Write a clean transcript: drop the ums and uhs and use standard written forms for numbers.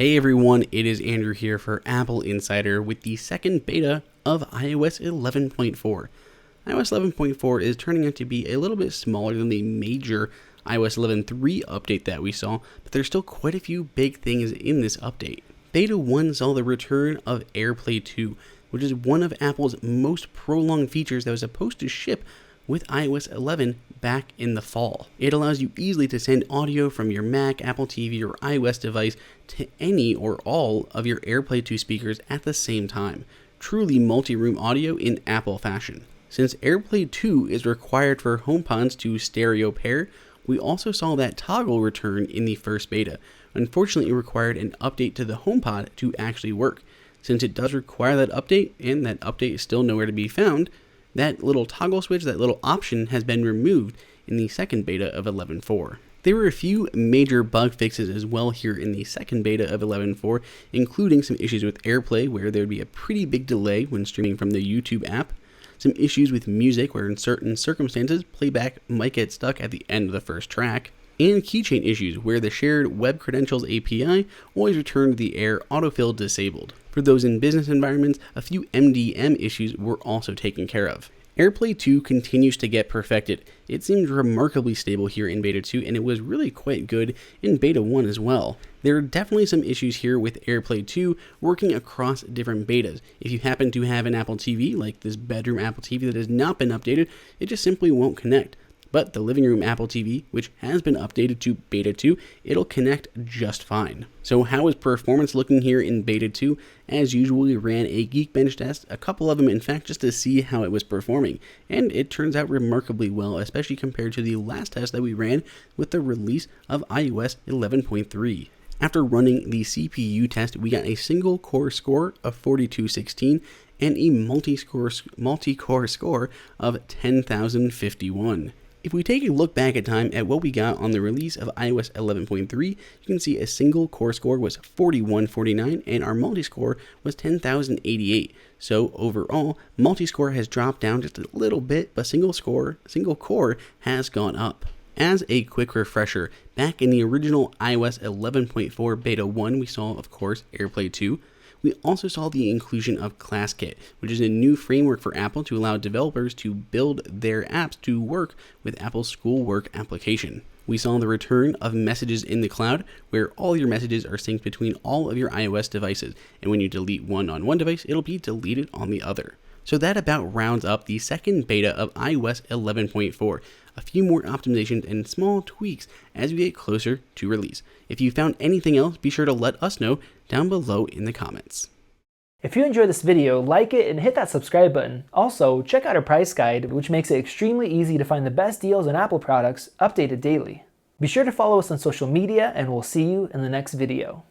Hey everyone, it is Andrew here for AppleInsider with the second beta of iOS 11.4. iOS 11.4 is turning out to be a little bit smaller than the major iOS 11.3 update that we saw, but there's still quite a few big things in this update. Beta 1 saw the return of AirPlay 2, which is one of Apple's most prolonged features that was supposed to ship with iOS 11 back in the fall. It allows you easily to send audio from your Mac, Apple TV, or iOS device to any or all of your AirPlay 2 speakers at the same time. Truly multi-room audio in Apple fashion. Since AirPlay 2 is required for HomePods to stereo pair, we also saw that toggle return in the first beta. Unfortunately, it required an update to the HomePod to actually work. Since it does require that update, and that update is still nowhere to be found, that little toggle switch, that little option, has been removed in the second beta of 11.4. There were a few major bug fixes as well here in the second beta of 11.4, including some issues with AirPlay, where there would be a pretty big delay when streaming from the YouTube app, some issues with music, where in certain circumstances, playback might get stuck at the end of the first track, and keychain issues, where the shared web credentials API always returned the Air autofill disabled. For those in business environments, a few MDM issues were also taken care of. AirPlay 2 continues to get perfected. It seemed remarkably stable here in Beta 2, and it was really quite good in Beta 1 as well. There are definitely some issues here with AirPlay 2 working across different betas. If you happen to have an Apple TV, like this bedroom Apple TV that has not been updated, it just simply won't connect. But the living room Apple TV, which has been updated to Beta 2, it'll connect just fine. So how is performance looking here in Beta 2? As usual, we ran a Geekbench test, a couple of them in fact, just to see how it was performing. And it turns out remarkably well, especially compared to the last test that we ran with the release of iOS 11.3. After running the CPU test, we got a single core score of 4216 and a multi-core score of 10,051. If we take a look back at time at what we got on the release of iOS 11.3, you can see a single core score was 4149 and our multi-score was 10,088. So overall, multi-score has dropped down just a little bit, but single core has gone up. As a quick refresher, back in the original iOS 11.4 Beta 1, we saw, of course, AirPlay 2. We also saw the inclusion of ClassKit, which is a new framework for Apple to allow developers to build their apps to work with Apple's schoolwork application. We saw the return of messages in the cloud, where all your messages are synced between all of your iOS devices, and when you delete one on one device, it'll be deleted on the other. So that about rounds up the second beta of iOS 11.4. A few more optimizations and small tweaks as we get closer to release. If you found anything else, be sure to let us know down below in the comments. If you enjoyed this video, like it and hit that subscribe button. Also, check out our price guide, which makes it extremely easy to find the best deals on Apple products updated daily. Be sure to follow us on social media, and we'll see you in the next video.